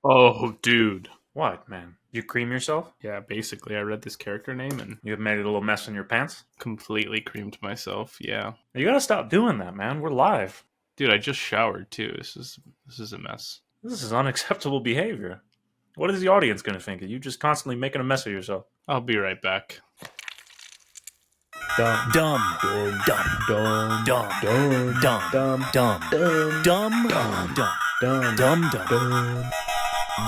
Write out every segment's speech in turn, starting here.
Oh, dude. What, man? You cream yourself? Yeah, basically, I read this character name and You have made a little mess in your pants? completely creamed myself. Yeah, You gotta stop doing that, man. We're live. dude, I just showered too. This is a mess. This is unacceptable behavior. What is the audience gonna think? Are you just constantly making a mess of yourself? I'll be right back. Dumb, Dumb, dumb, dumb, dumb, dumb, dumb, dumb, dumb, dumb, dumb, dumb, dumb, dumb, dumb, dumb, dumb. dumb.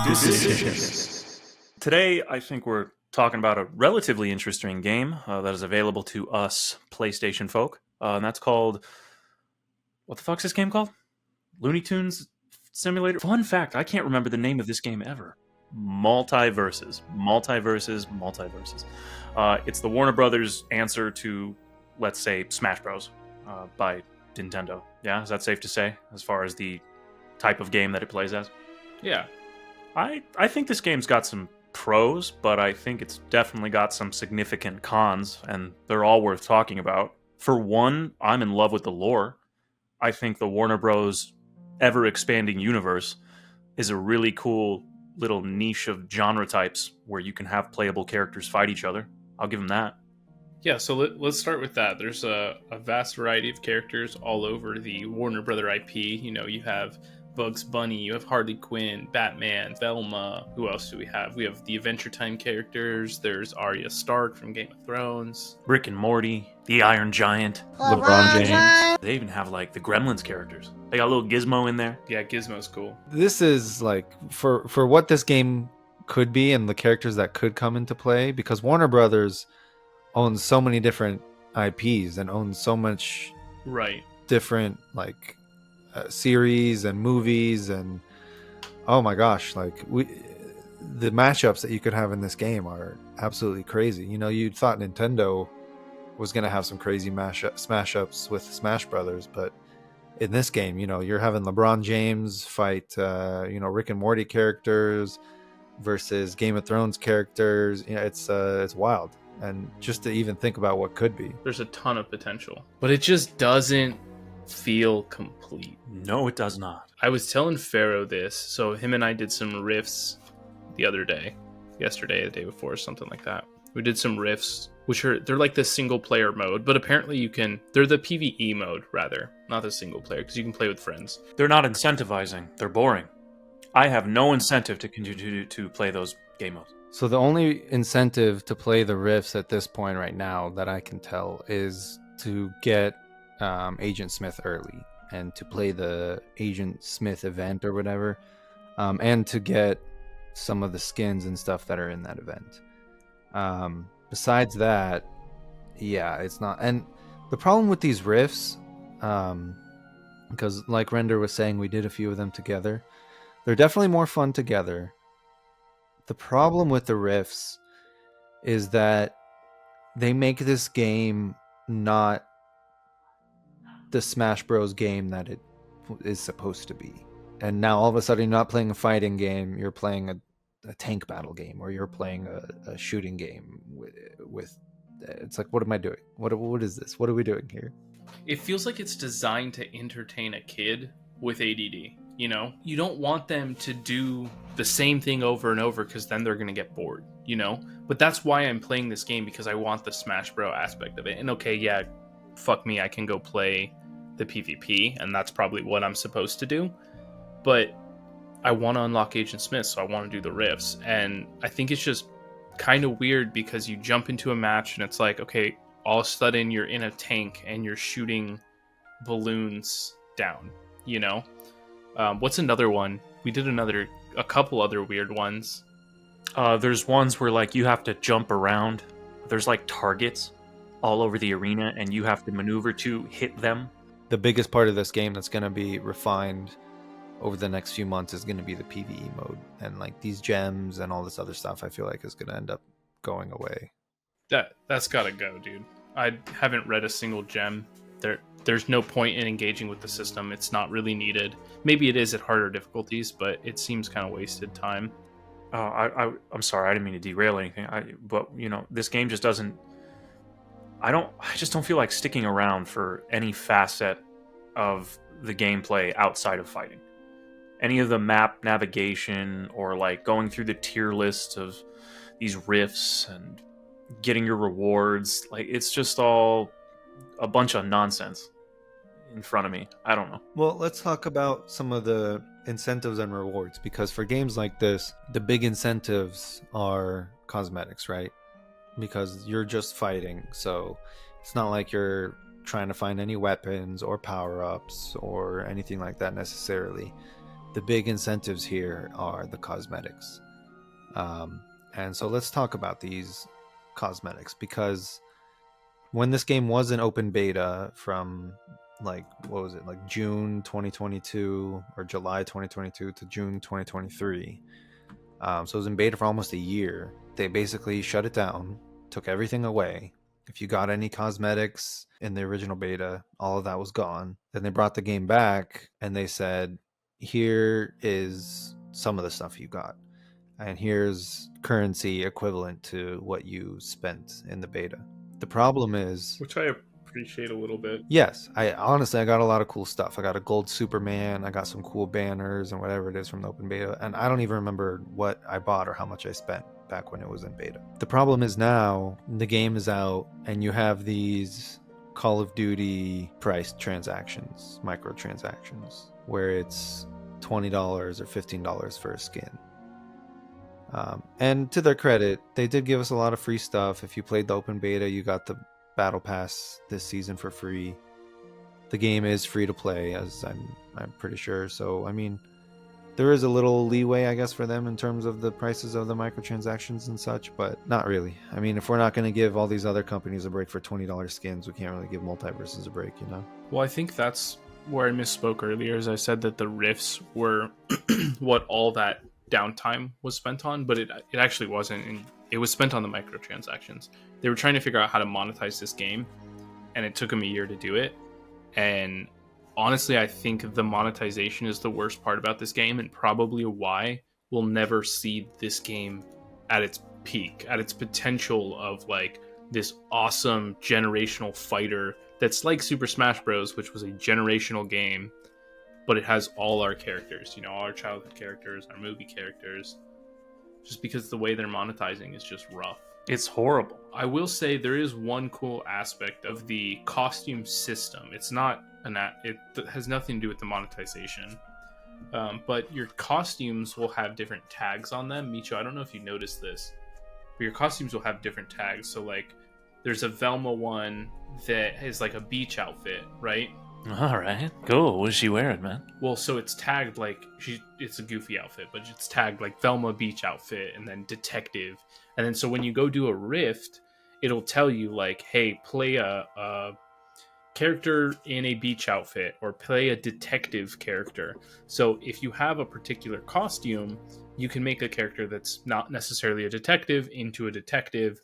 Decisions. Today, I think we're talking about a relatively interesting game that is available to us PlayStation folk, and that's called. What the fuck's this game called? Looney Tunes Simulator. Fun fact: I can't remember the name of this game ever. Multiversus. It's the Warner Brothers answer to, let's say, Smash Bros. By Nintendo. Yeah, is that safe to say as far as the type of game that it plays as? Yeah, I think this game's got some pros, but I think it's definitely got some significant cons, and they're all worth talking about. For one, I'm in love with the lore. I think the Warner Bros. Ever expanding universe is a really cool little niche of genre types where you can have playable characters fight each other. I'll give them that. yeah. So let's start with that. There's a vast variety of characters all over the Warner Brother IP. You know, you have Bugs Bunny, you have Harley Quinn, Batman, Velma. Who else do we have? We have the Adventure Time characters. There's Arya Stark from Game of Thrones. Rick and Morty, the Iron Giant, LeBron James. they even have like the Gremlins characters. They got a little Gizmo in there. Yeah, Gizmo's cool. This is like for what this game could be and the characters that could come into play, because Warner Brothers owns so many different IPs and owns so much Right. different like series and movies, and oh my gosh, like the matchups that you could have in this game are absolutely crazy. You know, you thought Nintendo was going to have some crazy smash ups with Smash Brothers, but in this game, you know, you're having LeBron James fight Rick and Morty characters versus Game of Thrones characters. You know, it's wild, and just to even think about what could be. There's a ton of potential, but it just doesn't feel complete. No, it does not. I was telling Pharaoh this, so him and I did some riffs the other day, yesterday, the day before, something like that. We did some riffs, they're like the single player mode, but apparently they're the PvE mode rather, not the single player, because you can play with friends. They're not incentivizing. They're boring. I have no incentive to continue to play those game modes. So the only incentive to play the riffs at this point right now that I can tell is to get Agent Smith early and to play the Agent Smith event or whatever, and to get some of the skins and stuff that are in that event. Besides that, yeah, it's not. And the problem with these riffs, because like Render was saying, we did a few of them together. They're definitely more fun together. The problem with the riffs is that they make this game not the Smash Bros. Game that it is supposed to be. And now all of a sudden you're not playing a fighting game, you're playing a tank battle game, or you're playing a shooting game with it's like, what am I doing? What is this? What are we doing here? It feels like it's designed to entertain a kid with ADD. You know, you don't want them to do the same thing over and over, because then they're going to get bored, you know? But that's why I'm playing this game, because I want the Smash Bro aspect of it. And okay, yeah, fuck me, I can go play the PvP, and that's probably what I'm supposed to do. But I want to unlock Agent Smith, so I want to do the riffs. And I think it's just kind of weird, because you jump into a match and it's like, okay, all of a sudden you're in a tank and you're shooting balloons down, you know? What's another one? We did a couple other weird ones. There's ones where like you have to jump around. There's like targets all over the arena, and you have to maneuver to hit them. The biggest part of this game that's going to be refined over the next few months is going to be the PvE mode, and like these gems and all this other stuff I feel like is going to end up going away. That's gotta go, dude. I haven't read a single gem. There's no point in engaging with the system. It's not really needed. Maybe it is at harder difficulties, but it seems kind of wasted time. I'm sorry, I didn't mean to derail anything. But you know, this game just doesn't. I just don't feel like sticking around for any facet of the gameplay outside of fighting. any of the map navigation or like going through the tier list of these rifts and getting your rewards. Like, it's just all a bunch of nonsense in front of me. I don't know. Well, let's talk about some of the incentives and rewards, because for games like this, the big incentives are cosmetics, right? Because you're just fighting, so it's not like you're trying to find any weapons or power-ups or anything like that necessarily. The big incentives here are the cosmetics. And so let's talk about these cosmetics, because when this game was in open beta from like, what was it, like June 2022 or July 2022 to June 2023, so it was in beta for almost a year. They basically shut it down, took everything away. If you got any cosmetics in the original beta, all of that was gone. Then they brought the game back and they said, here is some of the stuff you got, and here's currency equivalent to what you spent in the beta. The problem is, Which I appreciate a little bit. yes, I got a lot of cool stuff. I got a gold Superman, I got some cool banners and whatever it is from the open beta, and I don't even remember what I bought or how much I spent back when it was in beta. The problem is now the game is out and you have these Call of Duty priced transactions, microtransactions, where it's $20 or $15 for a skin. And to their credit, they did give us a lot of free stuff. If you played the open beta, you got the battle pass this season for free. The game is free to play, as I'm pretty sure. So I mean, there is a little leeway, I guess, for them in terms of the prices of the microtransactions and such, but not really. I mean, if we're not going to give all these other companies a break for $20 skins, we can't really give Multiversus a break, you know? Well, I think that's where I misspoke earlier, as I said that the rifts were what all that downtime was spent on, but it actually wasn't. And it was spent on the microtransactions. They were trying to figure out how to monetize this game, and it took them a year to do it. And honestly, I think the monetization is the worst part about this game, and probably why we'll never see this game at its peak, at its potential of like this awesome generational fighter that's like Super Smash Bros., which was a generational game, but it has all our characters, all our childhood characters, our movie characters, just because the way they're monetizing is just rough. It's horrible. I will say there is one cool aspect of the costume system. It's not it has nothing to do with the monetization, but your costumes will have different tags on them. Meacho, I don't know if you noticed this, but your costumes will have different tags. So like, there's a Velma one that is like a beach outfit, right? All right, cool. What is she wearing, man? Well, so it's tagged like it's a goofy outfit, but it's tagged like Velma beach outfit and then detective. And then so when you go do a rift, it'll tell you like, hey, play a character in a beach outfit or play a detective character. So if you have a particular costume, you can make a character that's not necessarily a detective into a detective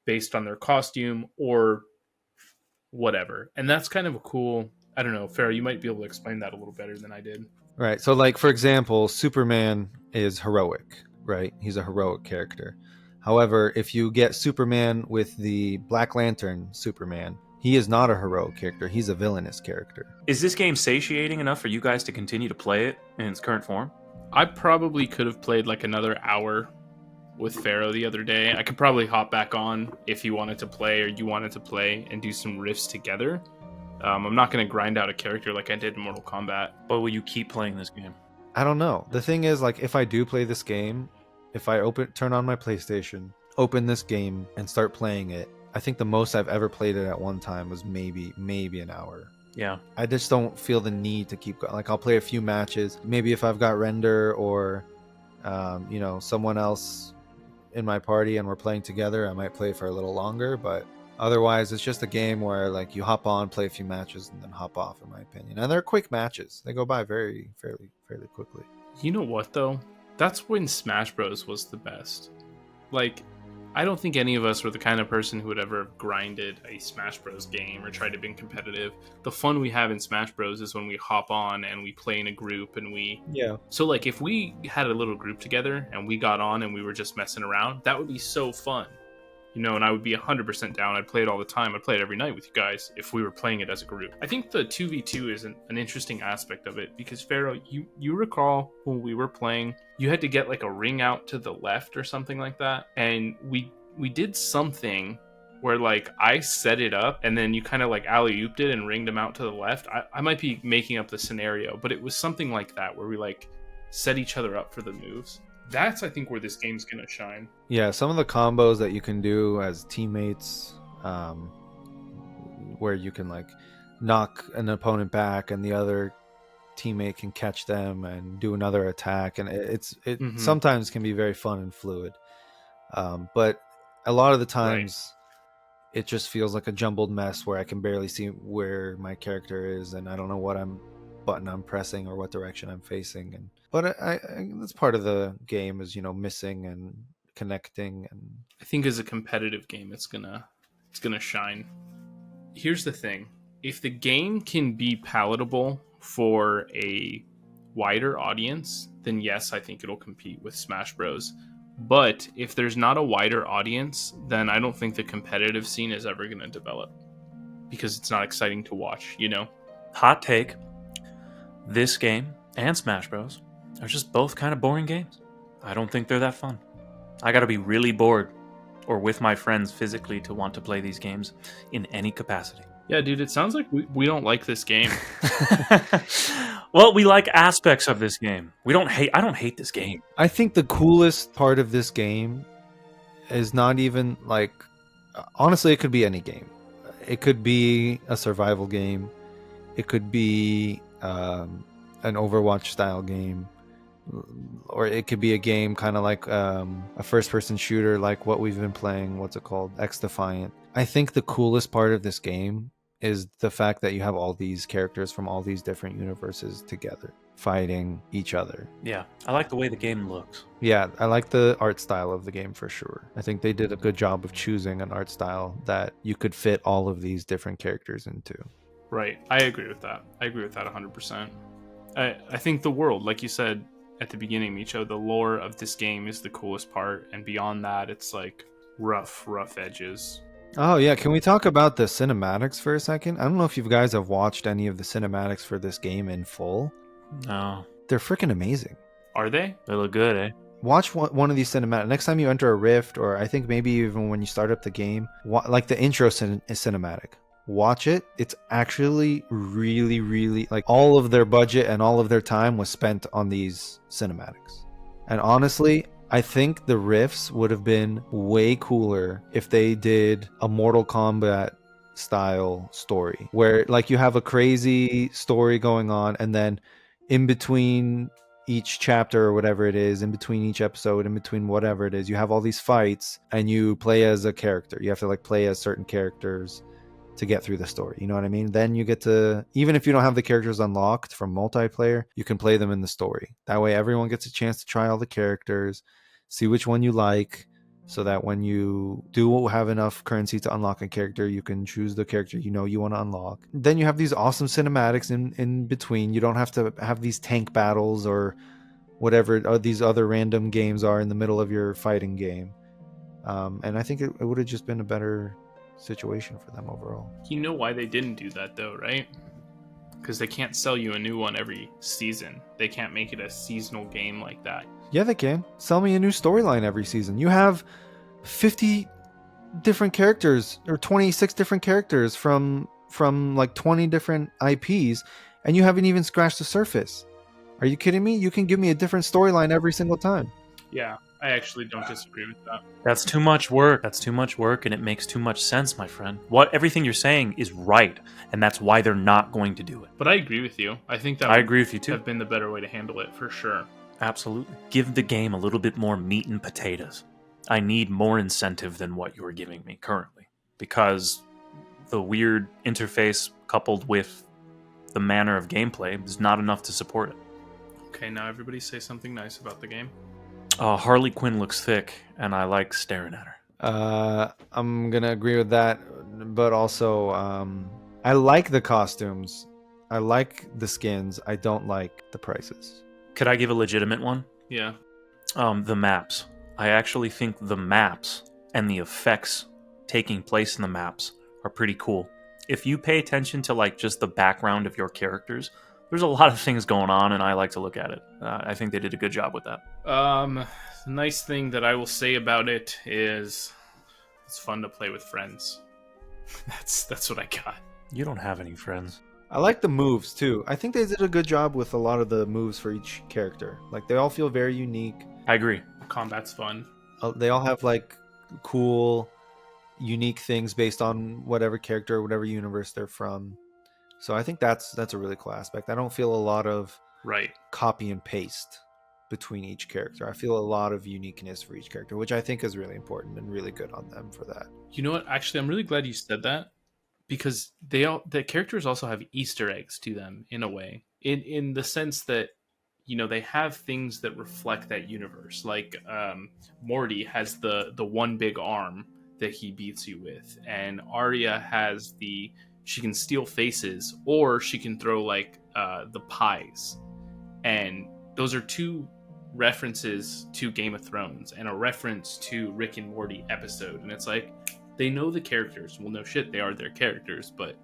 based on their costume or whatever. And that's kind of a cool, I don't know, Farrah, you might be able to explain that a little better than I did. Right. So like, for example, Superman is heroic, right? He's a heroic character. However, if you get Superman with the Black Lantern Superman, he is not a heroic character. He's a villainous character. Is this game satiating enough for you guys to continue to play it in its current form? I probably could have played like another hour with Pharaoh the other day. I could probably hop back on if you wanted to play or you wanted to play and do some riffs together. I'm not going to grind out a character like I did in Mortal Kombat. But will you keep playing this game? I don't know. The thing is, like, if I do play this game, if I turn on my PlayStation, open this game and start playing it, I think the most I've ever played it at one time was maybe an hour. Yeah. I just don't feel the need to keep going. Like, I'll play a few matches. Maybe if I've got Render or, someone else in my party and we're playing together, I might play for a little longer. But otherwise, it's just a game where, like, you hop on, play a few matches, and then hop off, in my opinion. And they're quick matches. They go by fairly quickly. You know what, though? That's when Smash Bros. Was the best. Like, I don't think any of us were the kind of person who would ever have grinded a Smash Bros. Game or tried to be competitive. The fun we have in Smash Bros. Is when we hop on and we play in a group and we... Yeah. So, like, if we had a little group together and we got on and we were just messing around, that would be so fun. you know, and I would be 100% down. I'd play it all the time. I'd play it every night with you guys if we were playing it as a group. I think the 2v2 is an interesting aspect of it because, Pharaoh, you recall when we were playing, you had to get like a ring out to the left or something like that, and we did something where like I set it up and then you kind of like alley-ooped it and ringed him out to the left. I might be making up the scenario, but it was something like that where we like set each other up for the moves. That's, I think, where this game's gonna shine. Yeah, some of the combos that you can do as teammates, where you can like knock an opponent back and the other teammate can catch them and do another attack, and it sometimes can be very fun and fluid. But a lot of the times it just feels like a jumbled mess where I can barely see where my character is and I don't know what button I'm pressing or what direction I'm facing. But I that's part of the game, is, you know, missing and connecting. And I think as a competitive game, it's gonna shine. Here's the thing: if the game can be palatable for a wider audience, then yes, I think it'll compete with Smash Bros. But if there's not a wider audience, then I don't think the competitive scene is ever going to develop because it's not exciting to watch, you know? Hot take. This game and Smash Bros. Are just both kind of boring games. I don't think they're that fun. I gotta be really bored or with my friends physically to want to play these games in any capacity. Yeah, dude, it sounds like we don't like this game. Well, we like aspects of this game. I don't hate this game. I think the coolest part of this game is not even like, honestly, it could be any game. It could be a survival game. It could be an Overwatch style game, or it could be a game kind of like a first person shooter like what we've been playing. What's it called? X Defiant. I think the coolest part of this game is the fact that you have all these characters from all these different universes together fighting each other. Yeah, I like the way the game looks. Yeah, I like the art style of the game for sure. I think they did a good job of choosing an art style that you could fit all of these different characters into. Right. I agree with that. 100%. I think the world, like you said at the beginning, Meacho, the lore of this game is the coolest part, and beyond that, it's like rough edges. Oh yeah, can we talk about the cinematics for a second? I don't know if you guys have watched any of the cinematics for this game in full. No. They're freaking amazing. Are they? They look good, eh? Watch one of these cinematics. Next time you enter a rift, or I think maybe even when you start up the game, like the intro cinematic. Watch it. It's actually really, really, like, all of their budget and all of their time was spent on these cinematics. And honestly, I think the rifts would have been way cooler if they did a Mortal Kombat style story where like you have a crazy story going on, and then in between each chapter or whatever it is, in between each episode, in between whatever it is, you have all these fights and you play as a character. You have to like play as certain characters to get through the story, you know what I mean? Then you get to, even if you don't have the characters unlocked from multiplayer, you can play them in the story. That way everyone gets a chance to try all the characters, see which one you like, so that when you do have enough currency to unlock a character, you can choose the character you know you want to unlock. Then you have these awesome cinematics in between. You don't have to have these tank battles or whatever these other random games are in the middle of your fighting game. And I think it would have just been a better situation for them overall. You know why they didn't do that though, right? Because they can't sell you a new one every season. They can't make it a seasonal game like that. Yeah, they can. Sell me a new storyline every season. You have 50 different characters or 26 different characters from like 20 different IPs, and you haven't even scratched the surface. Are you kidding me? You can give me a different storyline every single time. Yeah, I actually don't disagree with that. That's too much work. That's too much work, and it makes too much sense, my friend. Everything you're saying is right, and that's why they're not going to do it. But I agree with you. I think that I agree with you too. Have been the better way to handle it for sure. Absolutely. Give the game a little bit more meat and potatoes. I need more incentive than what you're giving me currently, because the weird interface coupled with the manner of gameplay is not enough to support it. Okay, now everybody say something nice about the game. Harley Quinn looks thick, and I like staring at her. I'm gonna agree with that, but also I like the costumes. I like the skins. I don't like the prices. Could I give a legitimate one? Yeah. The maps. I actually think the maps and the effects taking place in the maps are pretty cool. If you pay attention to like just the background of your characters, there's a lot of things going on, and I like to look at it. I think they did a good job with that. The nice thing that I will say about it is it's fun to play with friends. That's what I got. You don't have any friends. I like the moves too. I think they did a good job with a lot of the moves for each character. Like, they all feel very unique. I agree. Combat's fun. They all have like cool, unique things based on whatever character, whatever universe they're from. So I think that's a really cool aspect. I don't feel a lot of Right. copy and paste between each character. I feel a lot of uniqueness for each character, which I think is really important and really good on them for that. You know what? Actually, I'm really glad you said that, because the characters also have Easter eggs to them in a way, in the sense that, you know, they have things that reflect that universe. Like Morty has the one big arm that he beats you with, and Arya has she can steal faces, or she can throw like the pies, and those are two references to Game of Thrones and a reference to Rick and Morty episode. And it's like, they know the characters. Well, no shit, they are their characters, but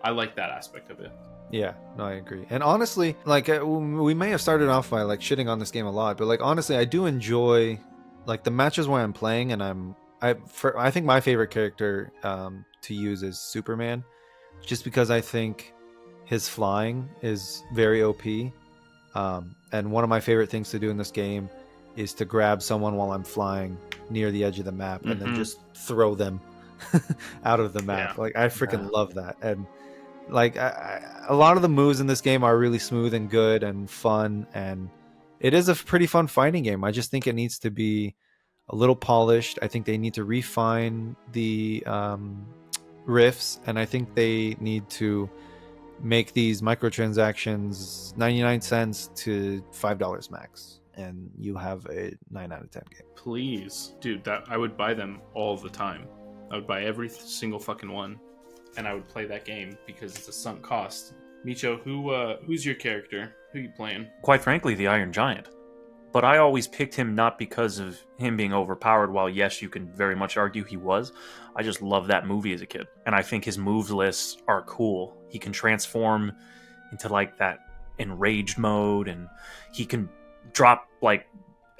I like that aspect of it. Yeah, no, I agree. And honestly, like, we may have started off by like shitting on this game a lot, but like, honestly, I do enjoy like the matches where I'm playing, and I think my favorite character to use is Superman, just because I think his flying is very OP. And one of my favorite things to do in this game is to grab someone while I'm flying near the edge of the map and then just throw them out of the map. Yeah. Like, I freaking love that. And like, a lot of the moves in this game are really smooth and good and fun, and it is a pretty fun fighting game. I just think it needs to be a little polished. I think they need to refine the riffs, and I think they need to make these microtransactions 99 cents to $5 max, and you have a 9 out of 10 game. Please, dude, that I would buy them all the time. I would buy every single fucking one, and I would play that game because it's a sunk cost. Meacho, who's your character? Who you playing? Quite frankly, the Iron Giant. But I always picked him not because of him being overpowered, while yes, you can very much argue he was. I just love that movie as a kid. And I think his move lists are cool. He can transform into like that enraged mode, and he can drop like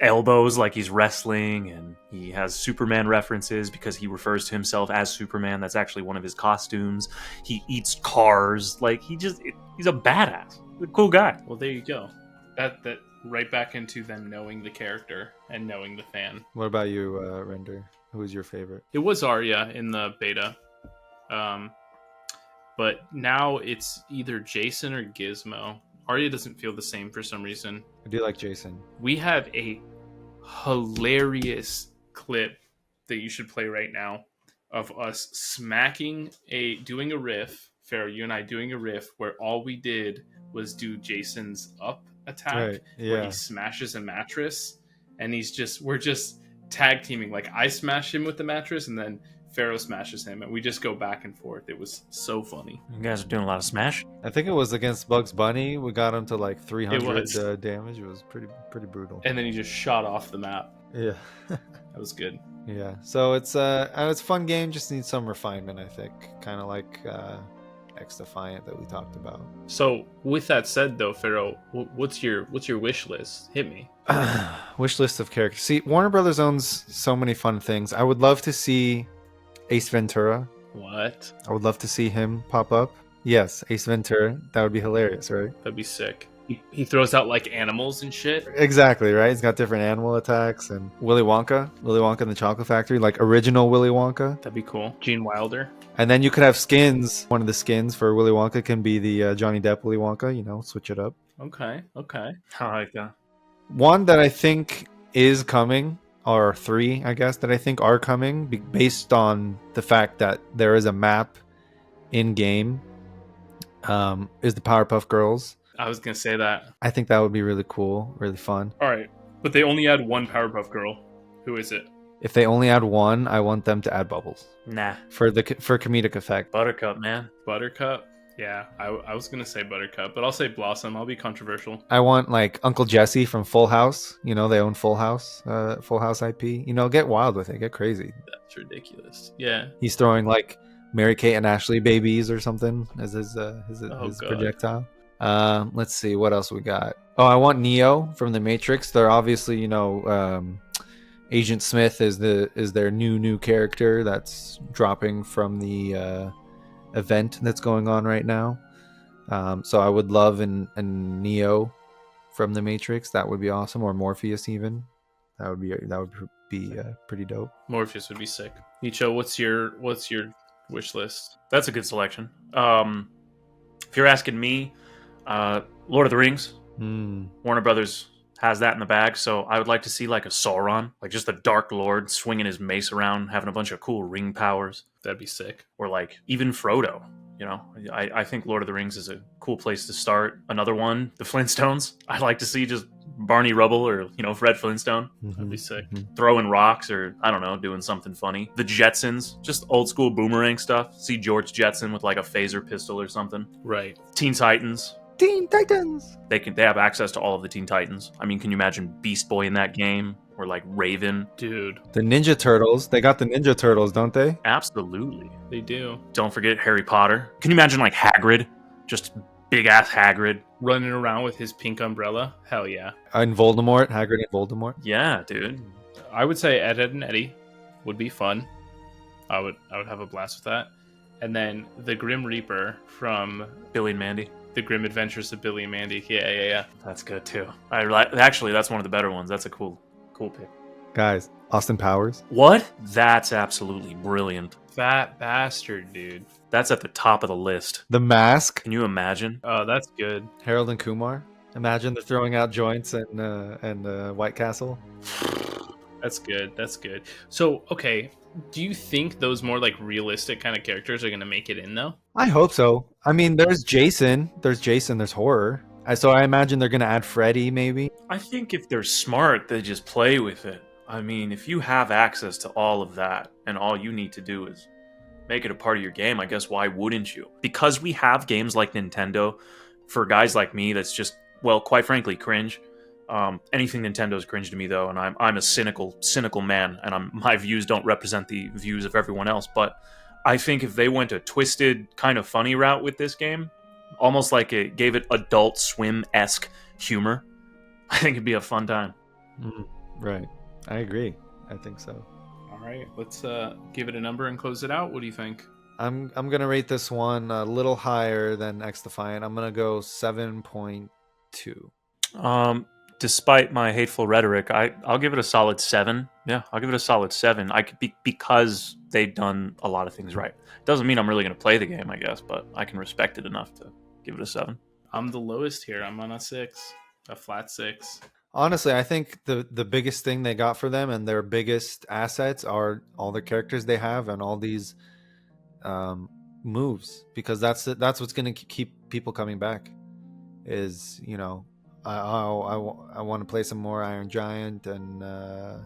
elbows like he's wrestling, and he has Superman references because he refers to himself as Superman. That's actually one of his costumes. He eats cars. Like, he's a badass. He's a cool guy. Well, there you go. That right back into them knowing the character and knowing the fan. What about you, Render? Who's your favorite? It was Arya in the beta, but now it's either Jason or Gizmo. Arya doesn't feel the same for some reason. I do like Jason. We have a hilarious clip that you should play right now of us doing a riff. Pharaoh, you and I doing a riff where all we did was do Jason's up attack, right, yeah, where he smashes a mattress, and we're just tag teaming. Like, I smash him with the mattress, and then Pharaoh smashes him, and we just go back and forth. It was so funny. You guys are doing a lot of smash. I think it was against Bugs Bunny. We got him to like 300 damage. It was pretty brutal. And then he just shot off the map. Yeah. That was good. Yeah. So it's a fun game. Just needs some refinement, I think. Kind of like X Defiant that we talked about. So with that said, though, Pharaoh, what's your wish list? Hit me. Wish list of characters. See, Warner Brothers owns so many fun things. I would love to see Ace Ventura. What? I would love to see him pop up. Yes, Ace Ventura. That would be hilarious, right? That'd be sick. He throws out like animals and shit. Exactly, right? He's got different animal attacks. And Willy Wonka and the Chocolate Factory, like original Willy Wonka. That'd be cool. Gene Wilder. And then you could have skins. One of the skins for Willy Wonka can be the Johnny Depp Willy Wonka, you know, switch it up. Okay. I like that. One that I think is coming, or three, I guess, that I think are coming, based on the fact that there is a map in-game, is the Powerpuff Girls. I was going to say that. I think that would be really cool, really fun. All right. But they only add one Powerpuff Girl. Who is it? If they only add one, I want them to add Bubbles. Nah. For comedic effect. Buttercup, man. Buttercup? Yeah, I was gonna say Buttercup, but I'll say Blossom. I'll be controversial. I want like Uncle Jesse from Full House. You know, they own Full House IP. You know, get wild with it, get crazy. That's ridiculous. Yeah. He's throwing like Mary Kate and Ashley babies or something as his God. projectile. Let's see what else we got. Oh, I want Neo from the Matrix. They're obviously, Agent Smith is their new character that's dropping from the event that's going on right now. So I would love an Neo from the Matrix. That would be awesome, or Morpheus even. That would be pretty dope. Morpheus would be sick. Meacho, what's your wish list? That's a good selection. If you're asking me, Lord of the Rings, Warner Brothers has that in the bag, so I would like to see like a Sauron, like just a Dark Lord swinging his mace around, having a bunch of cool ring powers. That'd be sick. Or like even Frodo. I think Lord of the Rings is a cool place to start. Another one, the Flintstones. I'd like to see just Barney Rubble or Fred Flintstone. That'd be sick. Throwing rocks or I don't know, doing something funny. The Jetsons, just old school boomerang stuff. See George Jetson with like a phaser pistol or something. Right. Teen Titans. Teen Titans. They have access to all of the Teen Titans. I mean, can you imagine Beast Boy in that game? Or like Raven? Dude. The Ninja Turtles. They got the Ninja Turtles, don't they? Absolutely. They do. Don't forget Harry Potter. Can you imagine like Hagrid? Just big ass Hagrid. Running around with his pink umbrella? Hell yeah. And Voldemort. Hagrid and Voldemort. Yeah, dude. I would say Ed, Edd and Eddie would be fun. I would have a blast with that. And then the Grim Reaper from Billy and Mandy. The Grim Adventures of Billy and Mandy. Yeah. That's good too. Actually, that's one of the better ones. That's a cool pick. Guys, Austin Powers. What? That's absolutely brilliant. Fat bastard, dude. That's at the top of the list. The Mask. Can you imagine? Oh, that's good. Harold and Kumar. Imagine they're throwing out joints and White Castle. That's good. So, okay, do you think those more like realistic kind of characters are going to make it in though? I hope so. I mean, there's Jason. There's horror. So I imagine they're going to add Freddy, maybe. I think if they're smart, they just play with it. I mean, if you have access to all of that, and all you need to do is make it a part of your game, I guess why wouldn't you? Because we have games like Nintendo, for guys like me, that's just, well, quite frankly, cringe. Anything Nintendo is cringe to me, though, and I'm a cynical man, and my views don't represent the views of everyone else. But I think if they went a twisted, kind of funny route with this game, almost like it gave it Adult Swim-esque humor, I think it'd be a fun time. Right. I agree. I think so. All right, let's give it a number and close it out. What do you think? I'm gonna rate this one a little higher than X Defiant. I'm gonna go 7.2. Despite my hateful rhetoric, I'll give it a solid 7. Yeah, I'll give it a solid 7. I could because they've done a lot of things right. Doesn't mean I'm really going to play the game, I guess, but I can respect it enough to give it a 7. I'm the lowest here. I'm on a 6, a flat 6. Honestly, I think the biggest thing they got for them and their biggest assets are all the characters they have and all these moves, because that's what's going to keep people coming back. Is I want to play some more Iron Giant and blah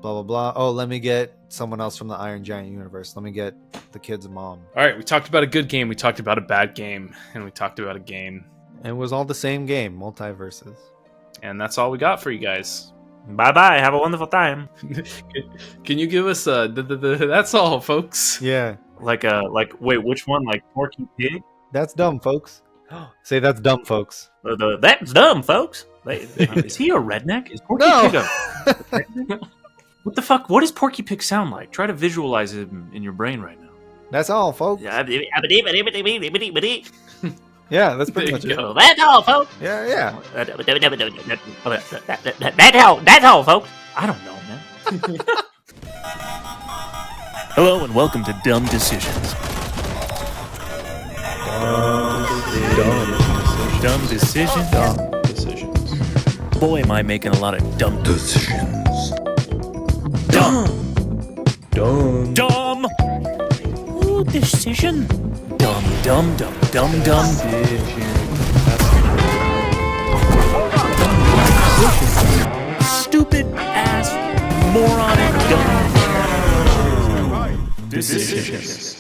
blah blah. Oh, let me get someone else from the Iron Giant universe. Let me get the kid's mom. All right, we talked about a good game, we talked about a bad game, and we talked about a game. And it was all the same game, Multiversus. And that's all we got for you guys. Bye-bye. Have a wonderful time. Can you give us that's all, folks? Yeah. Wait, which one? Like Porky Pig? That's dumb, folks. Say that's dumb, folks. That's dumb, folks. Is he a redneck? Is Porky Pig a... What the fuck? What does Porky Pig sound like? Try to visualize him in your brain right now. That's all, folks. Yeah, that's pretty much it. That's all, folks. Yeah. That's all, folks. I don't know, man. Hello and welcome to Dumb Decisions. Dumb decisions. Boy, am I making a lot of dumb decisions. Dumb. Ooh, decision. Dumb. Stupid ass moronic dumb decisions.